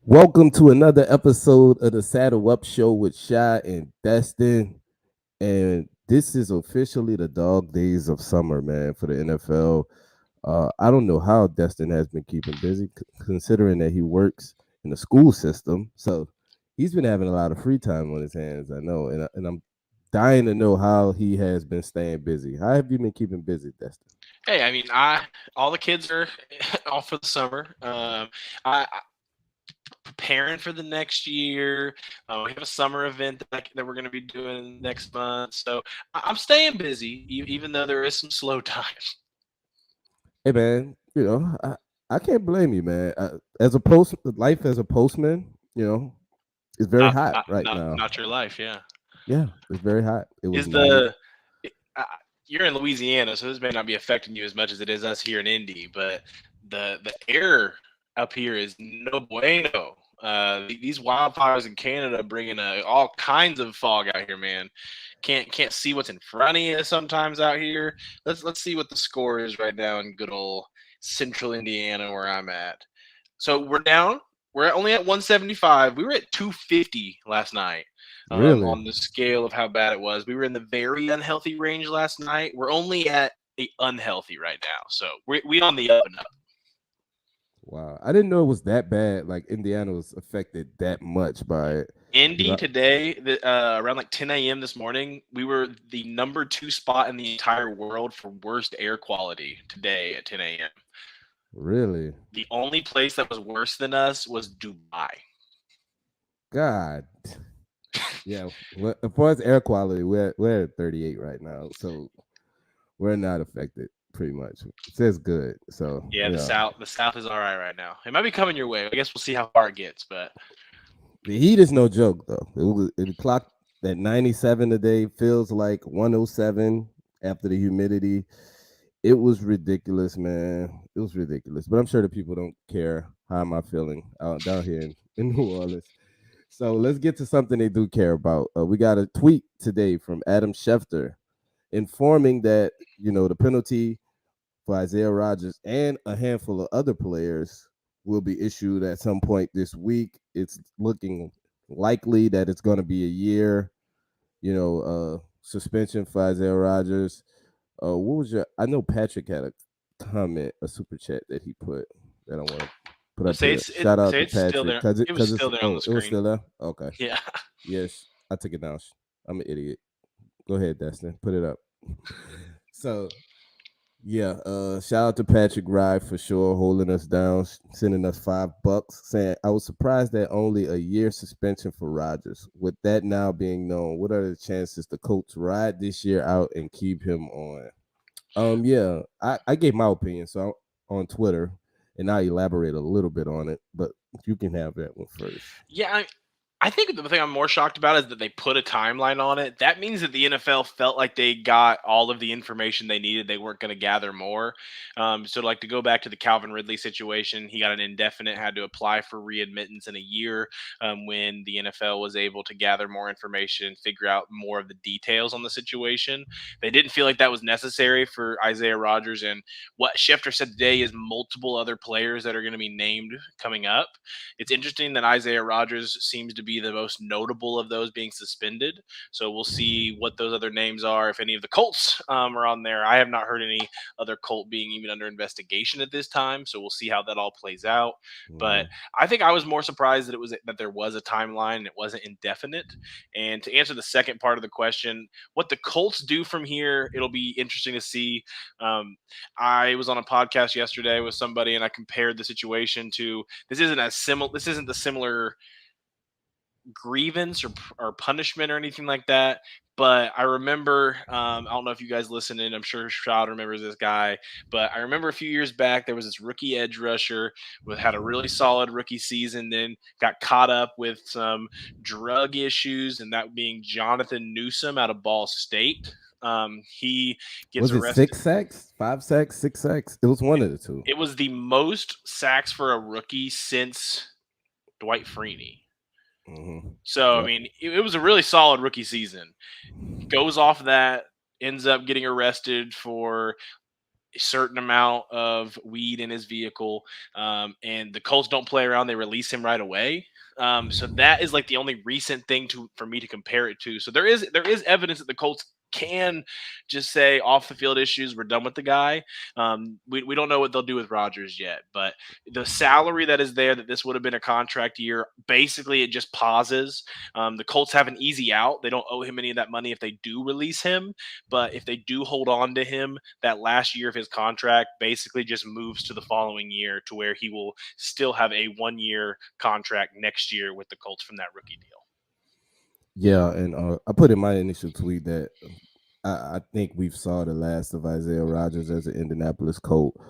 Welcome to another episode of the Saddle Up Show with Shaad and Destin. And this is officially the dog days of summer, man, for the NFL. I don't know how Destin has been keeping busy, considering that he works in the school system. So he's been having a lot of free time on his hands, I know. And I'm dying to know how he has been staying busy. How have you been keeping busy, Destin? Hey, I mean, I all the kids are off for the summer. I preparing for the next year. We have a summer event that we're going to be doing next month, so I'm staying busy, even though there is some slow time. Hey, man, I can't blame you, man. As a life as a postman, it's very Not hot not right not now. not your life, yeah. Yeah, it's very hot. It was Is 90. uh, you're in Louisiana, so this may not be affecting you as much as it is us here in Indy, but the air up here is no bueno. These wildfires in Canada bringing all kinds of fog out here, man. Can't see what's in front of you sometimes out here. Let's see what the score is right now in good old central Indiana where I'm at. So we're down. We're only at 175. We were at 250 last night Really? on the scale of how bad it was. We were in the very unhealthy range last night. We're only at the unhealthy right now. So we on the up and up. Wow. I didn't know it was that bad. Like Indiana was affected that much by it. You Indy know, today, around like 10 a.m. this morning, we were the number 2 spot in the entire world for worst air quality today at 10 a.m. really? The only place that was worse than us was Dubai. God. Yeah. As far as air quality, we're at 38 right now. So we're not affected pretty much. It says good. So Yeah, the yeah. south is all right now. It might be coming your way. I guess we'll see how far it gets, but The heat is no joke though. It clocked at 97 today, feels like 107 after the humidity. It was ridiculous, man. It was ridiculous. But I'm sure the people don't care how am I feeling out down here in New Orleans. So let's get to something they do care about. We got a tweet today from Adam Schefter informing that the penalty for Isaiah Rodgers and a handful of other players will be issued at some point this week. It's looking likely that it's going to be a year, suspension for Isaiah Rodgers. What was your? I know Patrick had a comment, a super chat that he put that I want to put up here. Shout out say to it's still Patrick there. because It was it's still there on the it was screen. still there. Okay, Yeah. yes, I took it down. I'm an idiot. Go ahead, Destin. Put it up. So yeah, shout out to Patrick Rye for sure holding us down, sending us $5, saying I was surprised that only a year suspension for Rodgers. With that now being known, what are the chances the Colts ride this year out and keep him on? Yeah, I gave my opinion so on Twitter, and I'll elaborate a little bit on it, but you can have that one first. Yeah, I think the thing I'm more shocked about is that they put a timeline on it. That means that the NFL felt like they got all of the information they needed. They weren't going to gather more. So, like to go back to the Calvin Ridley situation, he got an indefinite, had to apply for readmittance in a year when the NFL was able to gather more information, figure out more of the details on the situation. They didn't feel like that was necessary for Isaiah Rodgers. And what Schefter said today is multiple other players that are going to be named coming up. It's interesting that Isaiah Rodgers seems to be the most notable of those being suspended. So we'll see what those other names are. If any of the Colts are on there, I have not heard any other Colt being even under investigation at this time. So we'll see how that all plays out. But Mhm. I think I was more surprised that there was a timeline and it wasn't indefinite. And to answer the second part of the question, what the Colts do from here, it'll be interesting to see. Um, I was on a podcast yesterday with somebody and I compared the situation to this isn't the similar grievance or punishment or anything like that. But I remember, I don't know if you guys listen in. I'm sure Stroud remembers this guy, but I remember a few years back there was this rookie edge rusher who had a really solid rookie season, then got caught up with some drug issues, and that being Jonathan Newsom out of Ball State. He gets Was it arrested. 6 sacks, 5 sacks, 6 sacks? It was one of the two. It was the most sacks for a rookie since Dwight Freeney. So I Yep. mean, it was a really solid rookie season. Goes off that, ends up getting arrested for a certain amount of weed in his vehicle, and the Colts don't play around; they release him right away. So that is like the only recent thing to for me to compare it to. So there is evidence that the Colts can just say off the field issues, we're done with the guy. We don't know what they'll do with Rodgers yet, but the salary that is there, that this would have been a contract year, basically it just pauses. The Colts have an easy out. They don't owe him any of that money if they do release him, but if they do hold on to him, that last year of his contract basically just moves to the following year to where he will still have a 1 year contract next year with the Colts from that rookie deal. Yeah, and I put in my initial tweet that I think we've saw the last of Isaiah Rodgers as an Indianapolis Colt,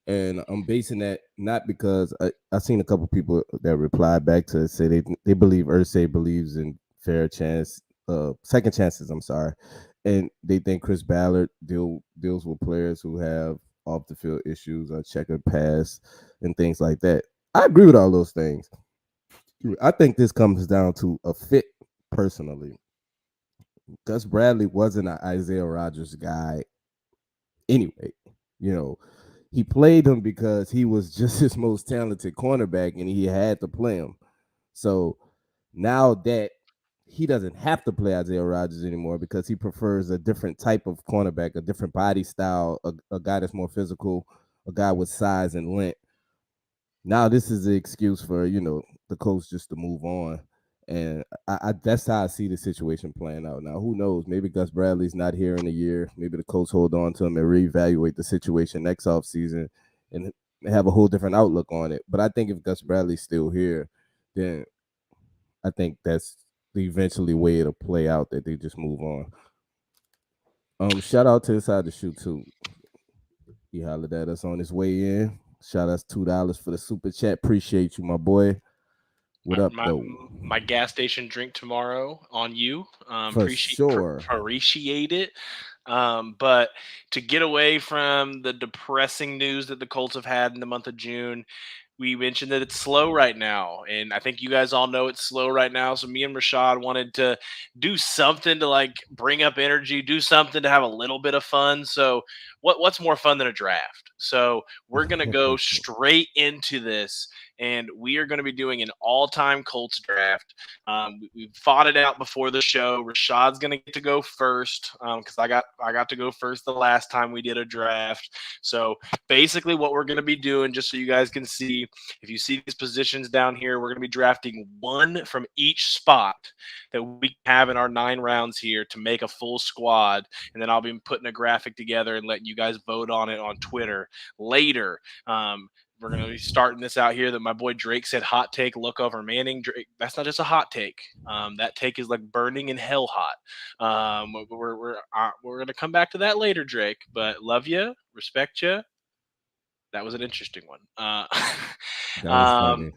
and I'm basing that not because I seen a couple people that replied back to it, say they believe Ursay believes in fair chance, second chances. I'm sorry, and they think Chris Ballard deals with players who have off the field issues, checkered pass, and things like that. I agree with all those things. I think this comes down to a fit personally. Gus Bradley wasn't an Isaiah Rodgers guy anyway. You know, he played him because he was just his most talented cornerback and he had to play him. So now that he doesn't have to play Isaiah Rodgers anymore because he prefers a different type of cornerback, a different body style, a guy that's more physical, a guy with size and length. Now this is the excuse for the coach just to move on, and I that's how I see the situation playing out. Now who knows? Maybe Gus Bradley's not here in a year. Maybe the Colts hold on to him and reevaluate the situation next offseason and have a whole different outlook on it. But I think if Gus Bradley's still here, then I think that's the eventually way it'll play out that they just move on. Shout out to Inside the Shoe too. He hollered at us on his way in. Shout us $2 for the super chat. Appreciate you, my boy. What my up, my, though? my gas station drink tomorrow on you. For sure. Appreciate it. But to get away from the depressing news that the Colts have had in the month of June, we mentioned that it's slow right now, and I think you guys all know it's slow right now. So me and Rashad wanted to do something to like bring up energy, do something to have a little bit of fun. So what's more fun than a draft? So we're gonna go straight into this, and we are going to be doing an all-time Colts draft. We fought it out before the show. Rashad's going to get to go first because I got to go first the last time we did a draft. So basically, what we're going to be doing, just so you guys can see, if you see these positions down here, we're going to be drafting one from each spot that we have in our 9 rounds here to make a full squad, and then I'll be putting a graphic together and letting you guys vote on it on Twitter later. We're going to be starting this out here that my boy Drake said hot take, look over Manning. Drake, that's not just a hot take. That take is like burning in hell hot. We're going to come back to that later, Drake, but love you, respect you. That was an interesting one. That was funny.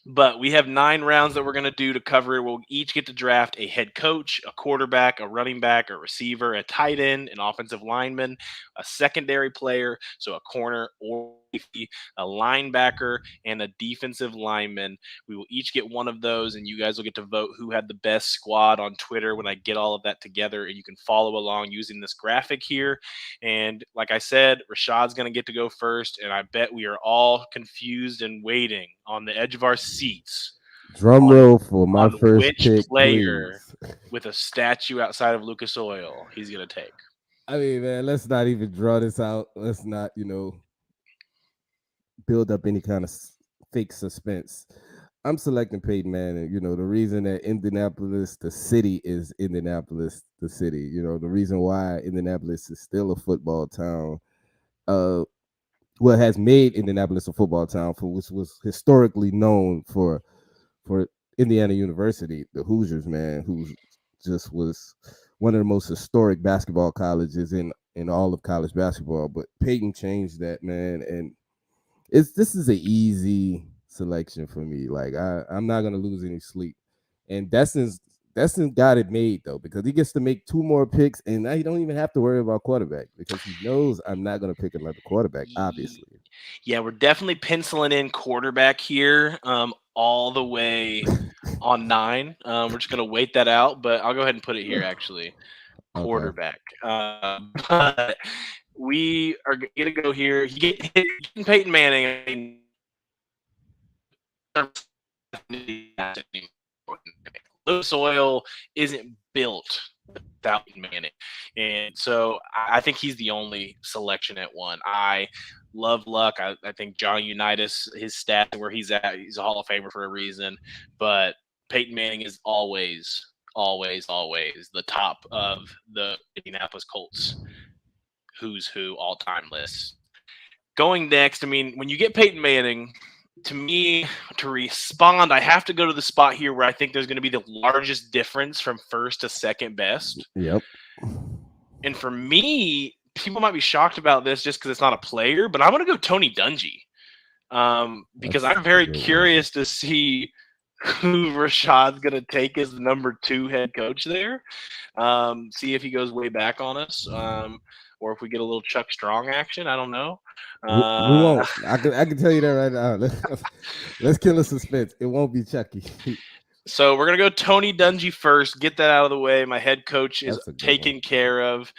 But we have 9 rounds that we're going to do to cover it. We'll each get to draft a head coach, a quarterback, a running back, a receiver, a tight end, an offensive lineman, a secondary player, so a corner or safety, a linebacker, and a defensive lineman. We will each get one of those, and you guys will get to vote who had the best squad on Twitter when I get all of that together. And you can follow along using this graphic here. And like I said, Rashad's going to get to go first, and I bet we are all confused and waiting on the edge of our seats Drum on roll for my first which pick, player please. with a statue outside of Lucas Oil he's going to take. I mean, man, let's not even draw this out. Let's not, build up any kind of fake suspense. I'm selecting Peyton Manning. The reason that Indianapolis, the city, is Indianapolis, the city. The reason why Indianapolis is still a football town. Has made Indianapolis a football town for which was historically known for Indiana University, the Hoosiers, man, who just was one of the most historic basketball colleges in all of college basketball. But Peyton changed that, man, and this is an easy selection for me. Like I'm not gonna lose any sleep. And Destin got it made though, because he gets to make 2 more picks, and now he don't even have to worry about quarterback because he knows I'm not gonna pick another quarterback, obviously. Yeah, we're definitely penciling in quarterback here all the way on 9. We're just going to wait that out, but I'll go ahead and put it here actually. Okay. Quarterback. But we are going to go here. Getting Peyton Manning. I mean, Lucas Oil isn't built without Manning, and so I think he's the only selection at one. I love Luck. I think Johnny Unitas, his stats where he's at, he's a Hall of Famer for a reason. But Peyton Manning is always the top of the Indianapolis Colts who's who all time list. Going next, I mean, when you get Peyton Manning, to me, to respond, I have to go to the spot here where I think there's going to be the largest difference from first to second best. Yep. And for me, people might be shocked about this just because it's not a player, but I'm going to go Tony Dungy because That's I'm very a good one. curious to see who Rashad's going to take as the number 2 head coach there. See if he goes way back on us. Or if we get a little Chuck Strong action, I don't know. We won't. I can tell you that right now. Let's kill the suspense. It won't be Chucky. So we're gonna go Tony Dungy first. Get that out of the way. My head coach is That's a good taken one. care of.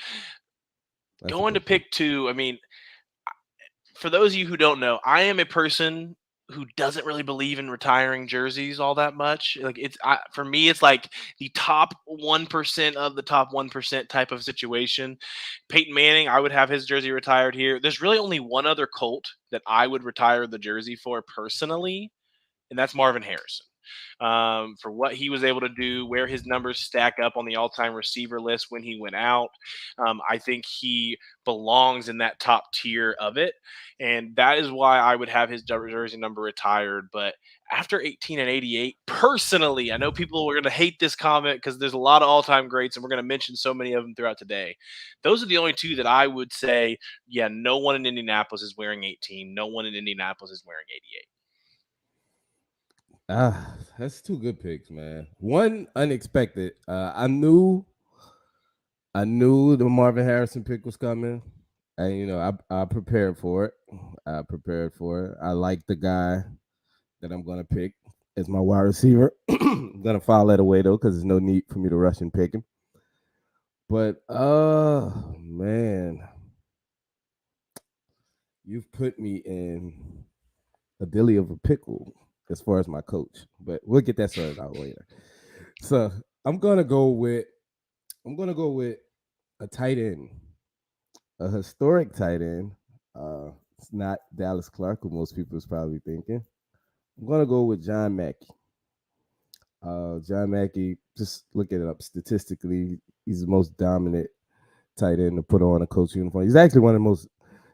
That's a Going to good one. pick 2. I mean, for those of you who don't know, I am a person who doesn't really believe in retiring jerseys all that much. Like for me, it's like the top 1% of the top 1% type of situation. Peyton Manning, I would have his jersey retired here. There's really only one other Colt that I would retire the jersey for personally, and that's Marvin Harrison. For what he was able to do, where his numbers stack up on the all-time receiver list when he went out. I think he belongs in that top tier of it, and that is why I would have his jersey number retired. But after 18 and 88, personally, I know people are going to hate this comment because there's a lot of all-time greats, and we're going to mention so many of them throughout today. Those are the only 2 that I would say, yeah, no one in Indianapolis is wearing 18. No one in Indianapolis is wearing 88. That's 2 good picks, man. One unexpected. I knew the Marvin Harrison pick was coming, and I prepared for it. I like the guy that I'm gonna pick as my wide receiver. I'm gonna file that away though, because there's no need for me to rush and pick him. But man, you've put me in a dilly of a pickle as far as my coach. But we'll get that sorted out later. So I'm gonna go with a tight end, a historic tight end. It's not Dallas Clark, who most people is probably thinking. I'm gonna go with John Mackey. John Mackey, just looking it up statistically, he's the most dominant tight end to put on a coach uniform. He's actually one of the most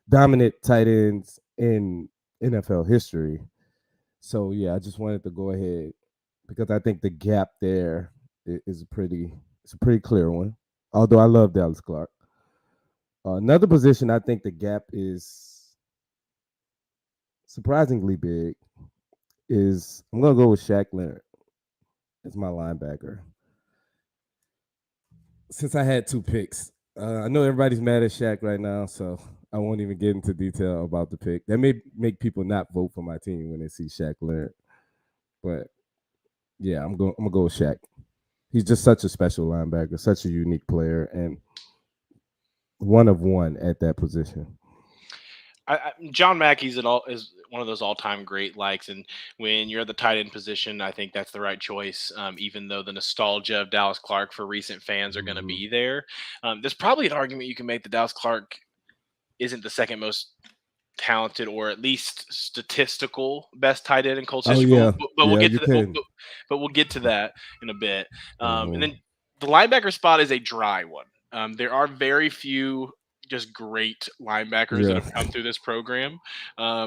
dominant tight ends in NFL history. So yeah, I just wanted to go ahead because I think the gap there is it's a pretty clear one. Although I love Dallas Clark. Another position I think the gap is surprisingly big is I'm gonna go with Shaq Leonard as my linebacker. Since I had 2 picks, I know everybody's mad at Shaq right now, so I won't even get into detail about the pick. That may make people not vote for my team when they see Shaq Leonard. But yeah, I'm gonna go with Shaq. He's just such a special linebacker, such a unique player, and one of one at that position. John Mackey's is one of those all-time great likes, and when you're at the tight end position, I think that's the right choice. Even though the nostalgia of Dallas Clark for recent fans are going to Mm-hmm. be there, there's probably an argument you can make that Dallas Clark isn't the second most talented or at least statistical best tight end in Colts Oh history. yeah, But we'll yeah, get you to that. We'll, can. but we'll get to that in a bit. And Mm-hmm. then the linebacker spot is a dry one. There are very few just great linebackers that Yeah. have come through this program.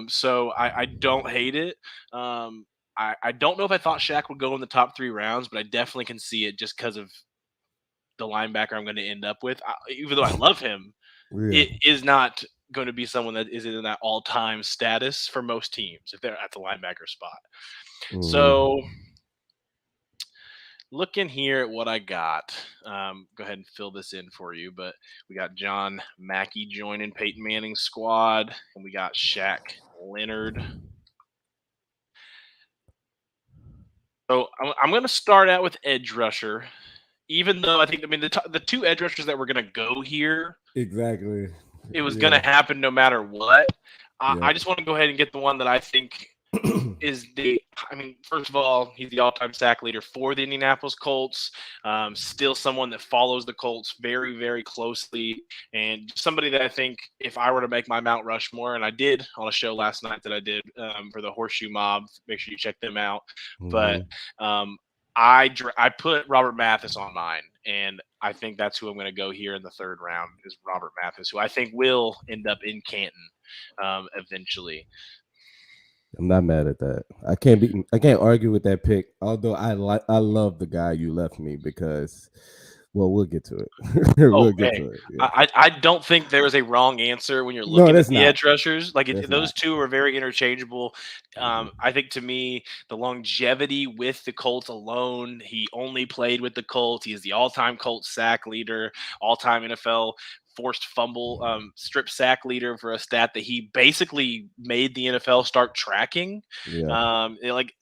So I don't hate it. I don't know if I thought Shaq would go in the top 3 rounds, but I definitely can see it just because of the linebacker I'm going to end up with. Even though I love him, Yeah. it is not going to be someone that is in that all-time status for most teams if they're at the linebacker spot. So Mm-hmm. looking here at what I got, go ahead and fill this in for you. But we got John Mackey joining Peyton Manning's squad, and we got Shaq Leonard. So I'm going to start out with edge rusher, even though I think the 2 edge rushers that we're going to go here Exactly. it was going to Yeah, happen no matter what. yeah. I just want to go ahead and get the one that I think is the. I mean, first of all, he's the all-time sack leader for the Indianapolis Colts. Still someone that follows the Colts very, very closely, and somebody that I think if I were to make my Mount Rushmore, and I did on a show last night that I did for the Horseshoe Mob. Make sure you check them out. But Mhm. um, I put Robert Mathis on mine, and I think that's who I'm going to go here in the third round is Robert Mathis, who I think will end up in Canton eventually. I'm not mad at that. I can't argue with that pick. Although I love the guy you left me because, well, we'll get to it. Oh, We'll get hey, to it. Yeah. I don't think there is a wrong answer when you're No, looking at that's the not. edge rushers. Like That's those not. two are very interchangeable. Mhm. I think to me, the longevity with the Colts alone, he only played with the Colts. He is the all-time Colts sack leader, all-time NFL forced fumble strip sack leader for a stat that he basically made the NFL start tracking. Yeah. Like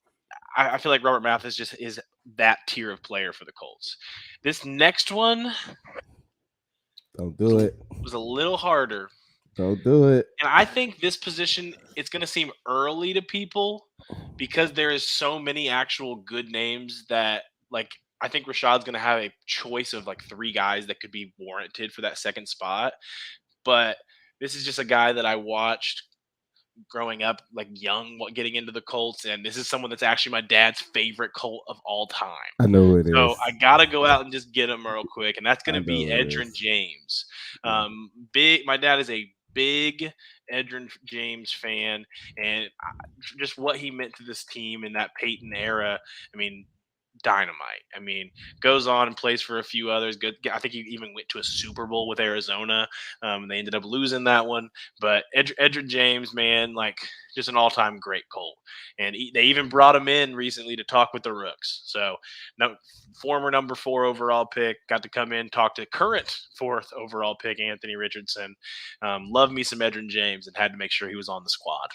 I feel like Robert Mathis just is that tier of player for the Colts. This next one Don't was do it. was a little harder. Don't do it. And I think this position it's going to seem early to people because there is so many actual good names that like I think Rashad's going to have a choice of like three guys that could be warranted for that second spot. But this is just a guy that I watched growing up, like young, getting into the Colts, and this is someone that's actually my dad's favorite Colt of all time. I know it So is. I gotta go out and just get him real quick, and that's I gonna be know it Edgerrin is. James. Yeah. Big. My dad is a big Edgerrin James fan, and just what he meant to this team in that Peyton era. I mean, dynamite. I mean, goes on and plays for a few others. Good. I think he even went to a Super Bowl with Arizona. They ended up losing that one. But Edgerrin James, man, like just an all-time great Colt. And they even brought him in recently to talk with the Rooks. So, no, former number 4 overall pick got to come in, talk to current 4th overall pick Anthony Richardson. Love me some Edgerrin James, and had to make sure he was on the squad.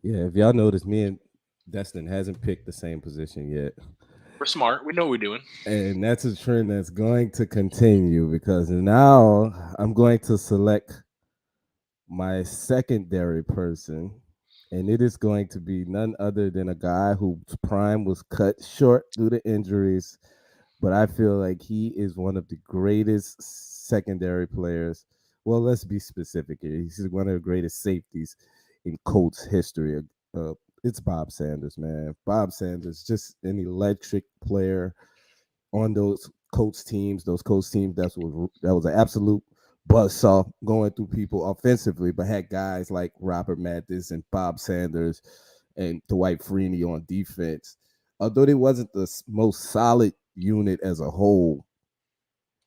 Yeah. If y'all notice, me and Destin hasn't picked the same position yet. We're smart. We know what we're doing. And that's a trend that's going to continue because now I'm going to select my secondary person, and it is going to be none other than a guy whose prime was cut short due to injuries, but I feel like he is one of the greatest secondary players. Well, let's be specific here. He's one of the greatest safeties in Colts history. Uh, it's Bob Sanders, man. Bob Sanders, just an electric player on those Colts teams. That was an absolute buzzsaw going through people offensively, but had guys like Robert Mathis and Bob Sanders and Dwight Freeney on defense. Although they wasn't the most solid unit as a whole,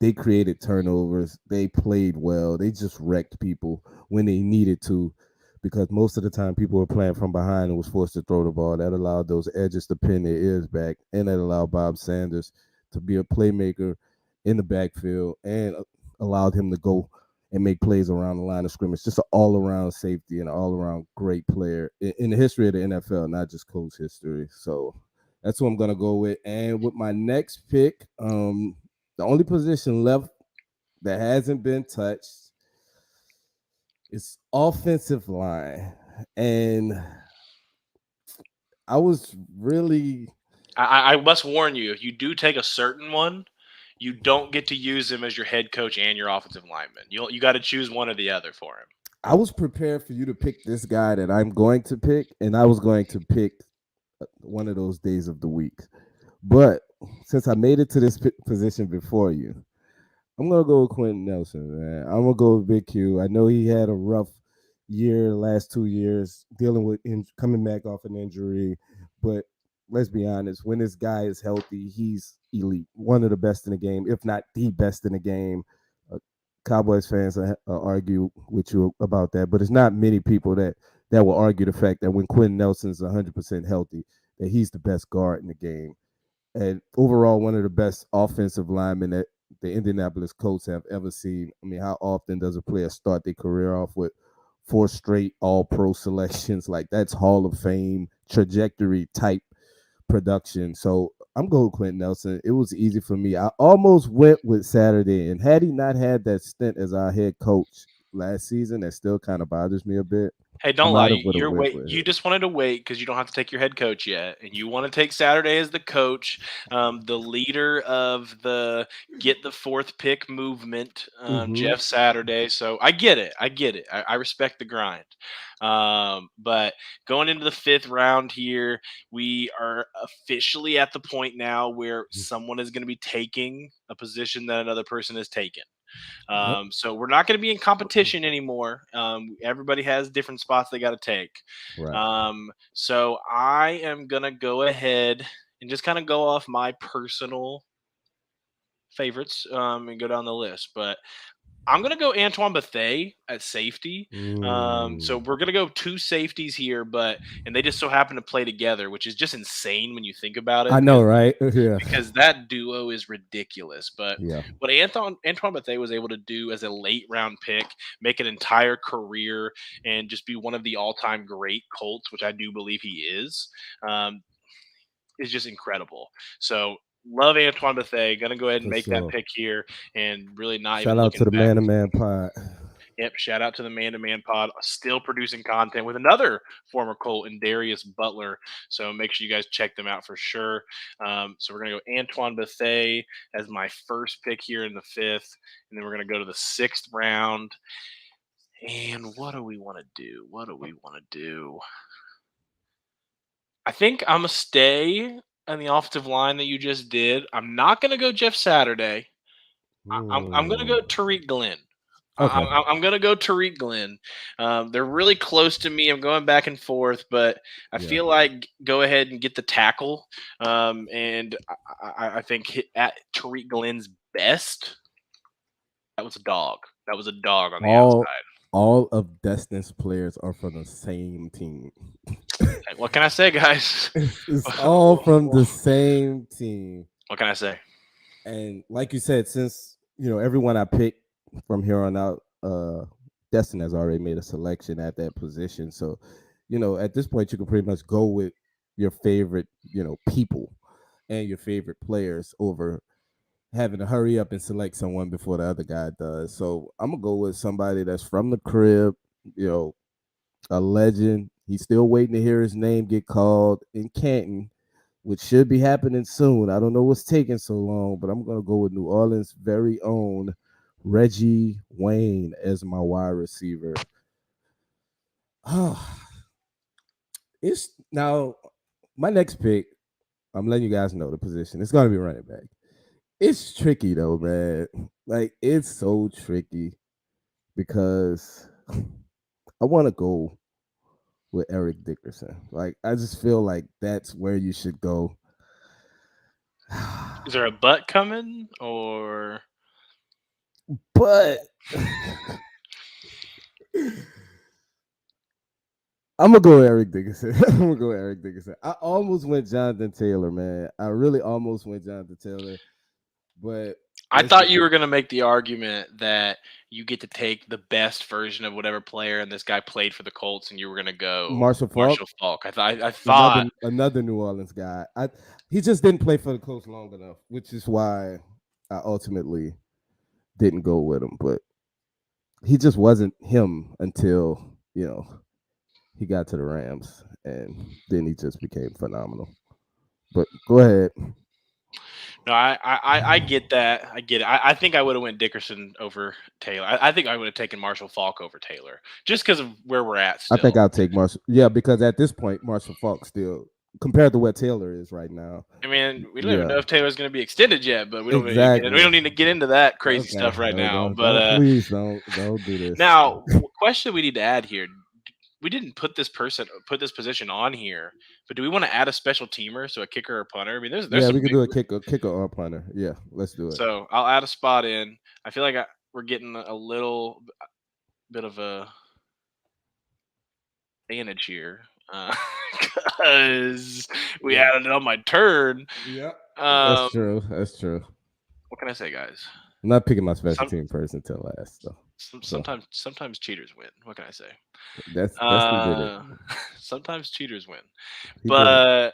they created turnovers. They played well. They just wrecked people when they needed to, because most of the time people were playing from behind and was forced to throw the ball. That allowed those edges to pin their ears back, and that allowed Bob Sanders to be a playmaker in the backfield and allowed him to go and make plays around the line of scrimmage. Just an all-around safety and an all-around great player in the history of the NFL, not just Colts history. So that's who I'm gonna go with. And with my next pick, the only position left that hasn't been touched is offensive line. And I was really I must warn you, if you do take a certain one, you don't get to use him as your head coach and your offensive lineman. You got to choose one or the other for him. I was prepared for you to pick this guy that I'm going to pick, and I was going to pick one of those days of the week. But since I made it to this position before you, I'm gonna go with Quentin Nelson, man. I'm gonna go with Big Q. I know he had a rough year last 2 years dealing with coming back off an injury, but let's be honest, when this guy is healthy, he's elite, one of the best in the game, if not the best in the game. Uh, Cowboys fans argue with you about that, but it's not many people that will argue the fact that when Quentin Nelson's 100% healthy, that he's the best guard in the game and overall one of the best offensive linemen that the Indianapolis Colts have ever seen. I mean, how often does a player start their career off with 4 straight All-Pro selections? Like that's Hall of Fame trajectory type production. So I'm going with Quentin Nelson. It was easy for me. I almost went with Saturday, and had he not had that stint as our head coach last season, that still kind of bothers me a bit. Hey, I don't lie. might have would have went with You it. just wanted to wait because you don't have to take your head coach yet, and you want to take Saturday as the coach, the leader of the get the fourth pick movement, Hmm. Jeff Saturday. So I get it. I get it. I respect the grind. But going into the fifth round here, we are officially at the point now where someone is going to be taking a position that another person has taken. Yep. So we're not going to be in competition anymore. Everybody has different spots they got to take. Right. So I am going to go ahead and just kind of go off my personal favorites and go down the list. But I'm gonna go Antoine Bethea at safety. So Mm. we're gonna go two safeties here, and they just so happen to play together, which is just insane when you think about it, I know, right? Yeah. because that duo is ridiculous. But Yeah. what Antoine Bethea was able to do as a late round pick, make an entire career, and just be one of the all time great Colts, which I do believe he um, is just incredible. So love Antoine Bethea. Gonna go ahead and For make that sure. pick here, and really not even Shout out looking to the back. man to man pod. Yep, shout out to the Man to Man Pod, still producing content with another former Colt and Darius Butler. So make sure you guys check them out for sure. So we're gonna go Antoine Bethea as my first pick here in the fifth, and then we're gonna go to the sixth round. And what do we want to do? What do we want to do? I think I'm gonna stay on the offensive line that you just did. I'm not gonna go Jeff Saturday. I'm gonna Mm. go Tariq Glenn. Okay. I'm gonna go Tariq Glenn. They're really close to me. I'm going back and forth, but I Yeah. feel like go ahead and get the tackle. And I think at Tariq Glenn's best, that was a dog. That was a dog on the All outside. all of Destin's players are from the same team. Hey, what can I say, guys? It's all from the same team. What can I say? And like you said, since everyone I picked from here on out, Destin has already made a selection at that position. So, at this point you can pretty much go with your favorite, people and your favorite players over having to hurry up and select someone before the other guy does. So I'm gonna go with somebody that's from the crib, you know, a legend. He's still waiting to hear his name get called in Canton, which should be happening soon. I don't know what's taking so long, but I'm gonna go with New Orleans' very own Reggie Wayne as my wide receiver. Oh, it's now my next pick. I'm letting you guys know the position. It's gonna be running back. It's tricky though, man. Like it's so tricky because I want to go with Eric Dickerson. Like I just feel like that's where you should go. Is there a butt coming or? But I'm gonna go Eric Dickerson. I'm gonna go Eric Dickerson. I almost went Jonathan Taylor, man. I really almost went Jonathan Taylor, but I thought listen, you were going to make the argument that you get to take the best version of whatever player, and this guy played for the Colts, and you were going to go Marshall Falk, Marshall Falk. I another thought, another New Orleans guy. He just didn't play for the Colts long enough, which is why I ultimately didn't go with him. But he just wasn't him until he got to the Rams, and then he just became phenomenal. But go ahead. no, I get that. I get it. I think I would have went Dickerson over Taylor. I think I would have taken Marshall Falk over Taylor just because of where we're at I think still. I'll take Marshall. Yeah, because at this point, Marshall Falk still compared to what Taylor is right now. I mean, we don't even Yeah, know if Taylor's going to be extended yet, but we exactly. don't need to get into that crazy Okay, stuff right no, now. don't please don't do this. Now, question we need to add here: we didn't put this position on here, but do we want to add a special teamer, so a kicker or punter? I mean, there's Yeah, some we could big. do a kicker or punter. Yeah, let's do it. So I'll add a spot in. I feel like we're getting a little bit of a advantage here because we Yeah, added it on my turn. yeah, that's Um, true. That's true. what can I say, guys? I'm not picking my special Some, team person until last though. So sometimes cheaters win. What can I say? Destin did it. Sometimes cheaters win, He did it. but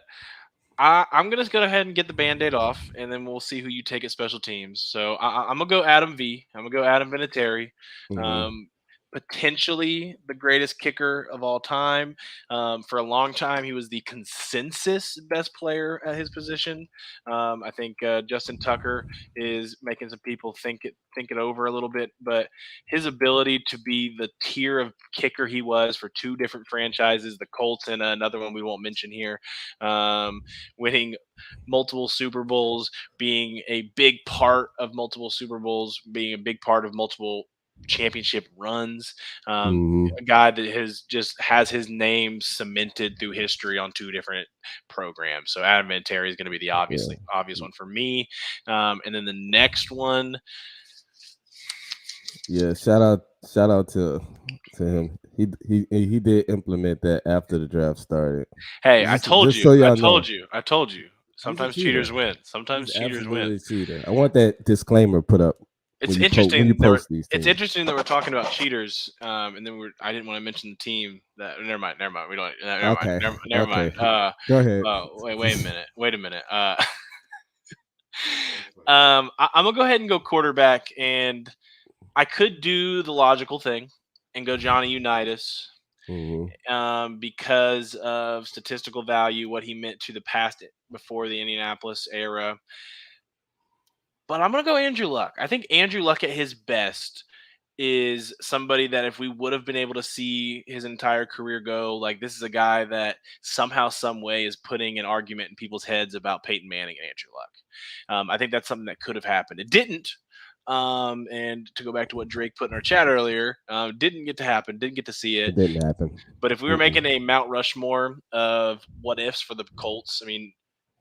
I'm gonna go ahead and get the band-aid off, and then we'll see who you take at special teams. So I'm gonna go Adam V. I'm gonna go Adam Vinatieri. Hmm. Um, Potentially the greatest kicker of all time. For a long time, he was the consensus best player at his position. I think Justin Tucker is making some people think it over a little bit, but his ability to be the tier of kicker he was for two different franchises, the Colts and another one we won't mention here. Um, Winning multiple Super Bowls, being a big part of multiple Super Bowls, being a big part of multiple championship runs. Hmm. A guy that has his name cemented through history on two different programs. So Adam Vinatieri is going to be the Yeah. obvious one for me. And then the next one, Yeah. Shout out to him. He did implement that after the draft started. hey, Just so y'all know, I told you. he's a Sometimes cheaters cheater. win. He's Sometimes cheaters win. absolutely a cheater. I want that disclaimer put up It's when you interesting that post these it's teams. interesting that we're talking about cheaters, and then I didn't want to mention the team that. Never mind. We don't. Never mind. Okay. Never mind. Okay. Go ahead. Wait a minute. I'm gonna go ahead and go quarterback, and I could do the logical thing and go Johnny Unitas, Hmm. because of statistical value, what he meant to the past before the Indianapolis era. But I'm gonna go Andrew Luck. I think Andrew Luck at his best is somebody that if we would have been able to see his entire career go, like this is a guy that somehow, some way is putting an argument in people's heads about Peyton Manning and Andrew Luck. I think that's something that could have happened. It didn't. And to go back to what Drake put in our chat earlier, didn't get to happen, didn't get to see it. It didn't happen. But if we were Mm-mm. making a Mount Rushmore of what ifs for the Colts, I mean,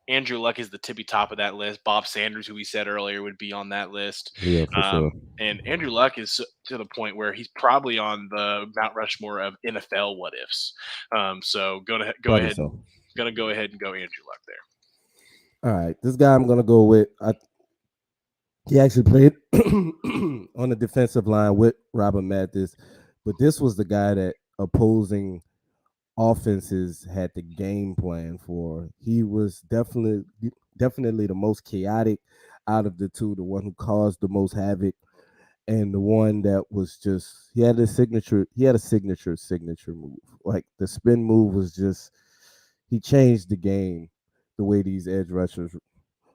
Andrew Luck is the tippy top of that list. Bob Sanders, who we said earlier, would be on that list. Yeah, for sure. And Andrew Luck is to the point where he's probably on the Mount Rushmore of NFL what ifs. So Probably so. gonna go ahead and go Andrew Luck there. All right, this guy I'm gonna go with. He actually played on the defensive line with Robert Mathis, but this was the guy that opposing offenses had the game plan for. He was definitely the most chaotic out of the two, the one who caused the most havoc, and the one that was just he had a signature move. Like the spin move was just he changed the game the way these edge rushers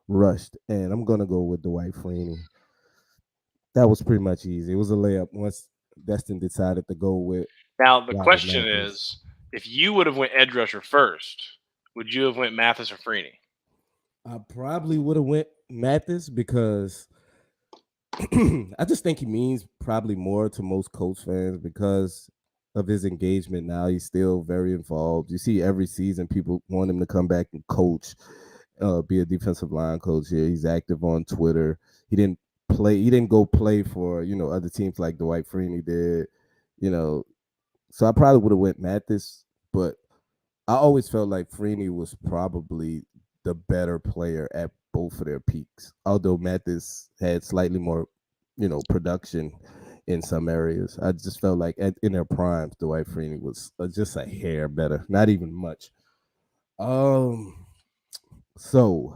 rushed. And I'm gonna go with Dwight Freeney. That was pretty much easy. It was a layup once Destin decided to go with Now the Robert question Mathis. is, if you would have went edge rusher first, would you have went Mathis or Freeney? I probably would have went Mathis because I just think he means probably more to most Colts fans because of his engagement now. He's still very involved. You see every season people want him to come back and coach, be a defensive line coach here. He's active on Twitter. He didn't play. He didn't go play for other teams like Dwight Freeney did. You know, so I probably would have went Mathis, but I always felt like Freeney was probably the better player at both of their peaks. Although Mathis had slightly more, production in some areas. I just felt like in their primes, Dwight Freeney was just a hair better, not even much. So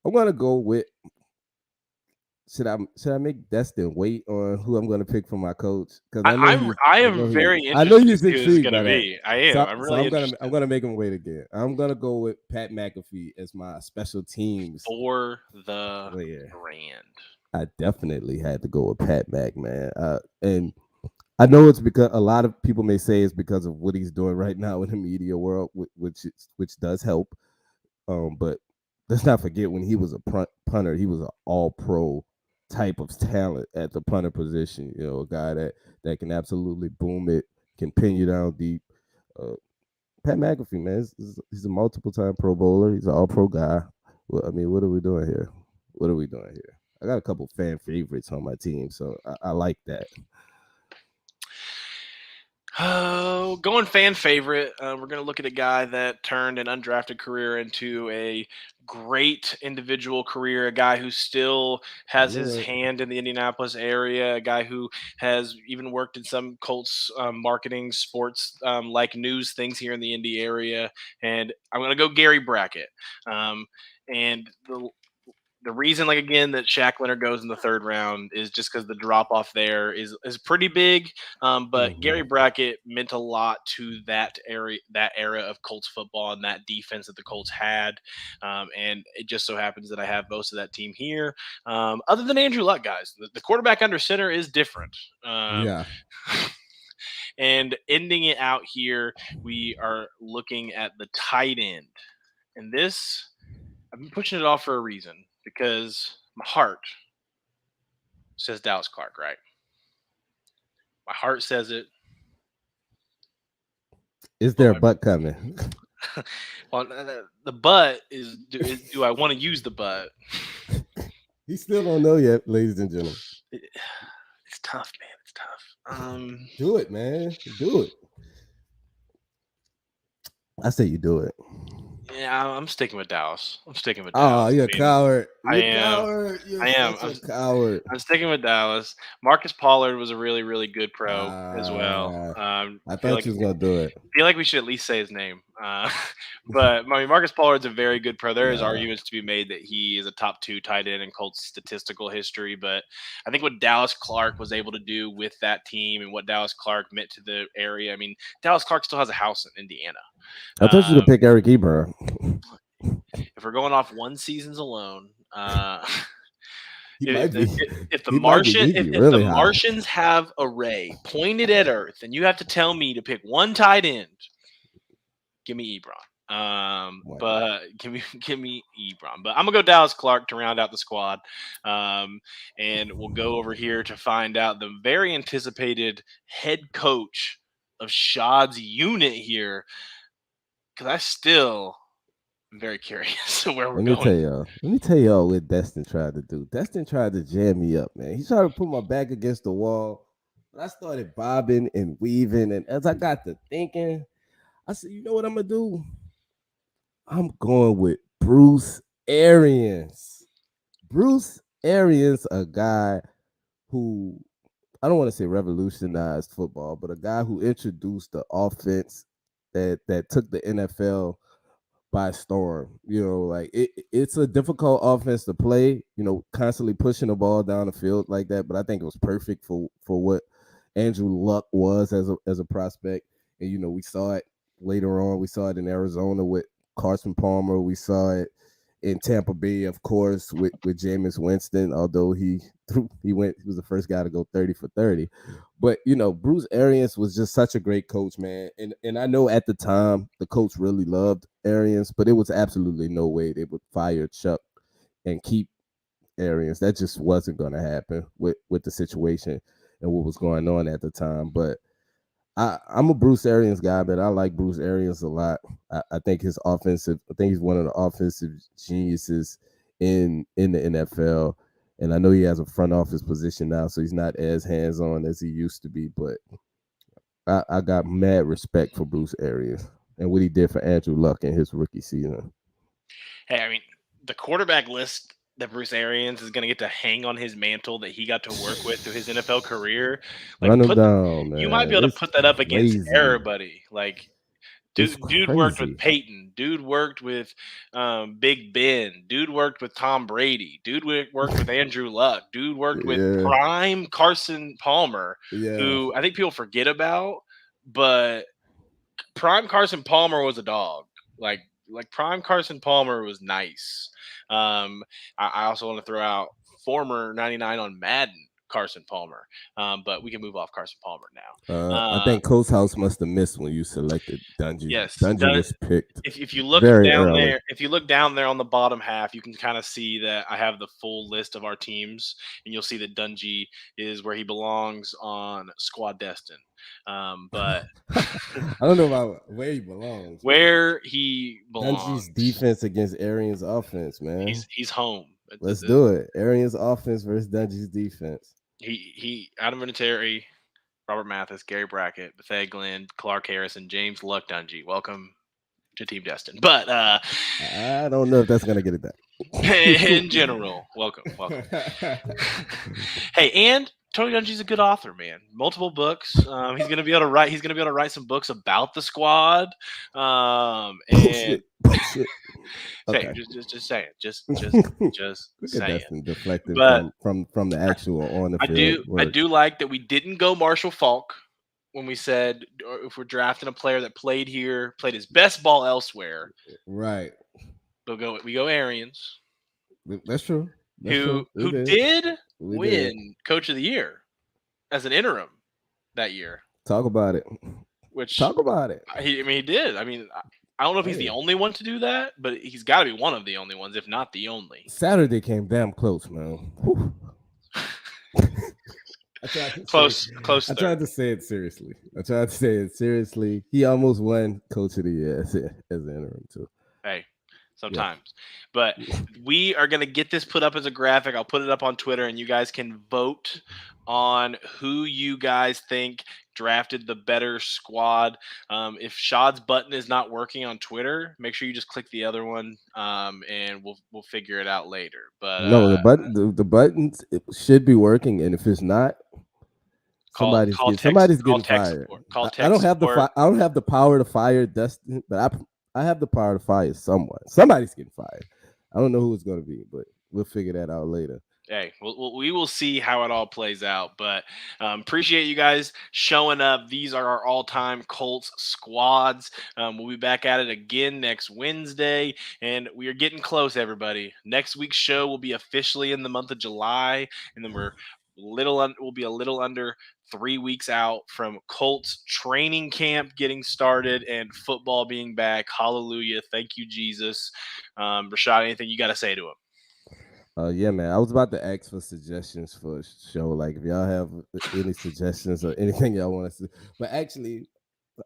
I'm gonna go with. Should I make Destin wait on who I'm gonna pick for my coach? Because I am very I know interested to he's see who this is intrigued going to by that. be. I am. So I'm so really interested. I'm gonna make him wait again. I'm gonna go with Pat McAfee as my special teams For the player. brand. I definitely had to go with Pat Mac, man. And I know it's because a lot of people may say it's because of what he's doing right now in the media world, which does help. But let's not forget when he was a punter, he was an all-pro type of talent at the punter position. A guy that can absolutely boom it, can pin you down deep. Uh, Pat McAfee, man, he's a multiple-time Pro Bowler. He's an all-pro guy. Well, I mean, what are we doing here? What are we doing here? I got a couple fan favorites on my team, so I like that. So going fan favorite, we're going to look at a guy that turned an undrafted career into a great individual career, a guy who still I has knew his it. hand in the Indianapolis area, a guy who has even worked in some Colts marketing, sports like news things here in the Indy area. And I'm going to go Gary Brackett. And the reason, like again, that Shaq Leonard goes in the third round is just because the drop off there is pretty big. But Hmm. Gary Brackett meant a lot to that era of Colts football and that defense that the Colts had. And it just so happens that I have most of that team here. Other than Andrew Luck, guys, the quarterback under center is different. Um, Yeah. and ending it out here, we are looking at the tight end, and this I've been pushing it off for a reason because my heart says Dallas Clark, right? My heart says it, Is but there a butt coming? well, the but is do I want to use the but? He still don't know yet, ladies and gentlemen. It, it's tough, man. It's tough. Do it, man. Do it. I say you do it. Yeah, I'm sticking with Dallas. I'm sticking with Oh, Dallas. you're a I mean, coward. I You're a am. coward. You're I am. such a coward. I'm sticking with Dallas. Marcus Pollard was a really, really good pro as well. Ah, I Feel thought like you was gonna do it. we should at least say his name. But I mean, Marcus Pollard's a very good pro. There is Nah. arguments to be made that he is a top two tight end in Colts statistical history. But I think what Dallas Clark was able to do with that team and what Dallas Clark meant to the area. I mean, Dallas Clark still has a house in Indiana. I told you to Um, pick Eric Ebron. if we're going off one season's alone, He if, might be. if the He might be. Martian He'd be if the really high. Martians have a ray pointed at Earth, and you have to tell me to pick one tight end, give me Ebron. Why not? But give me Ebron. But I'm gonna go Dallas Clark to round out the squad, and we'll go over here to find out the very anticipated head coach of Shad's unit here, because I still am very curious where we're Let me going. tell y'all. Let me tell y'all what Destin tried to do. Destin tried to jam me up, man. He tried to put my back against the wall. But I started bobbing and weaving, and as I got to thinking, I said, "You know what I'm gonna do? I'm going with Bruce Arians. Bruce Arians, a guy who I don't want to say revolutionized football, but a guy who introduced the offense that took the NFL by storm. Like it's a difficult offense to play, constantly pushing the ball down the field like that. But I think it was perfect for what Andrew Luck was as a prospect. And we saw it later on. We saw it in Arizona with Carson Palmer. We saw it in Tampa Bay, of course, with Jameis Winston, although he was the first guy to go 30 for 30. But Bruce Arians was just such a great coach, man. And I know at the time the coach really loved Arians, but it was absolutely no way they would fire Chuck and keep Arians. That just wasn't going to happen with the situation and what was going on at the time. But I'm a Bruce Arians guy, but I like Bruce Arians a lot. I think I think he's one of the offensive geniuses in the NFL. And I know he has a front office position now, so he's not as hands on as he used to be. But I got mad respect for Bruce Arians and what he did for Andrew Luck in his rookie season. Hey, I mean, the quarterback list that Bruce Arians is going to get to hang on his mantle that he got to work with through his NFL career, like Run him down, you might be man. able to It's put that up against crazy. everybody. Like, It's dude worked with crazy. Peyton. Dude worked with Big Ben. Dude worked with Tom Brady. Dude worked with Andrew Luck. Dude worked with Yeah, prime Carson Palmer, yeah. who I think people forget about, but prime Carson Palmer was a dog. Like prime Carson Palmer was nice. I also want to throw out former 99 on Madden Carson Palmer. But we can move off Carson Palmer now. I think Coach House must have missed when you selected Dungy. Yes, Dungy was picked if you look very down early. there, if you look down there on the bottom half, you can kind of see that I have the full list of our teams, and you'll see that Dungy is where he belongs on Squad Destin. But I don't know about where he belongs. where he Dungy's belongs, defense against Arians' offense, man. he's home. Let's do it. Arians' offense versus Dungy's defense. He Adam Vinatieri Robert Mathis, Gary Brackett, Bethea Glenn, Clark Harrison, James Luck Dungy. Welcome to Team Destin. But I don't know if that's gonna get it in done. general, welcome. Hey, and Tony Dungy's a good author, man. Multiple books. He's gonna be able to write. He's gonna be able to write some books about the squad. And Bullshit. hey, Okay. just saying, just Look at saying. Dustin deflecting But from the actual on the I field do I work. do like that we didn't go Marshall Falk when we said if we're drafting a player that played here, played his best ball elsewhere. Right. We go Arians, That's true. That's who true. We did. did We did. win Coach of the Year as an interim that year, Talk about it. which Talk about it. he did. I don't know if he's the Hey, only one to do that, but he's got to be one of the only ones, if not the only. Saturday came damn close, man. Whew. I tried to Close I tried third. to say it seriously. I tried to say it seriously. He almost won Coach of the Year as an interim too. Hey, sometimes. But we are going to get this put up as a graphic. I'll put it up on Twitter, and you guys can vote on who you guys think drafted the better squad. If Shaad's button is not working on Twitter, make sure you just click the other one, and we'll figure it out later. But No, the buttons it should be working, and if it's not, call somebody's getting text fired. support. Call I don't text have support. I don't have the power to fire Dustin, but I have the power to fire someone. Somebody's getting fired. I don't know who it's going to be, but we'll figure that out later. Hey, we will see how it all plays out. But appreciate you guys showing up. These are our all-time Colts squads. We'll be back at it again next Wednesday, and we are getting close, everybody. Next week's show will be officially in the month of July, and then we'll be a little under 3 weeks out from Colts training camp getting started and football being back. Hallelujah! Thank you, Jesus. Rashad, anything you got to say to him? Yeah, man. I was about to ask for suggestions for a show. Like, if y'all have any suggestions or anything y'all want us to, but actually,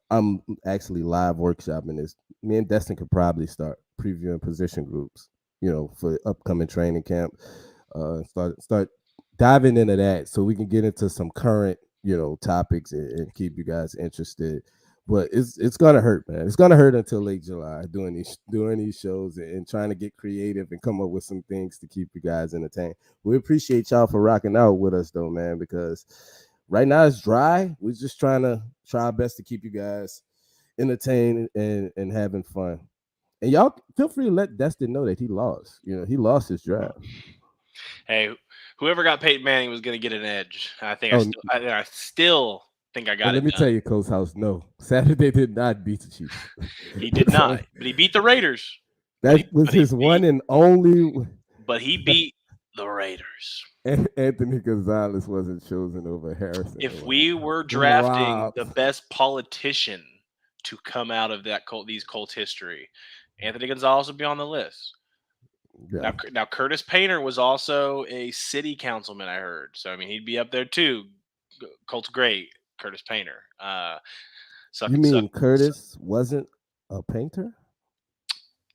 I'm actually live workshopping this. Me and Destin could probably start previewing position groups, for upcoming training camp. Start diving into that so we can get into some current, topics and keep you guys interested. But it's gonna hurt, man. It's gonna hurt until late July doing these shows and trying to get creative and come up with some things to keep you guys entertained. We appreciate y'all for rocking out with us though, man, because right now it's dry. We're just trying our best to keep you guys entertained and having fun. And y'all feel free to let Destin know that he lost. He lost his draft. Hey, whoever got Peyton Manning was going to get an edge. I think Oh, I still think I got and it let me done. tell you, Coach House, no, Saturday did not beat the Chiefs. He did not, but he beat the Raiders. That was his one and only. But he beat the Raiders. Anthony Gonzalez wasn't chosen over Harrison. If we were drafting the best politician to come out of these Colts history, Anthony Gonzalez would be on the list. Yeah. Now Curtis Painter was also a city councilman, I heard. So he'd be up there too. Colts great, Curtis Painter. You mean Curtis wasn't a painter?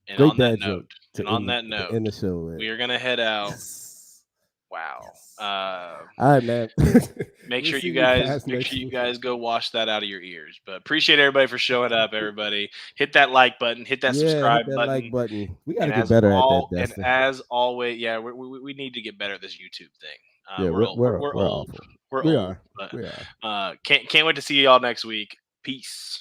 And Great on that dad note, joke. In the show, we are gonna head out. Yes. Wow. Yes. All right, man. Make sure you guys go wash that out of your ears. But appreciate everybody for showing up. Everybody, hit that like button, hit that subscribe button. Like button. We got to And get better at that, and Destin. as always, yeah, we need to get better at this YouTube thing. Yeah, we're awful. old. We're we old. are. But, we are. can't wait to see y'all next week. Peace.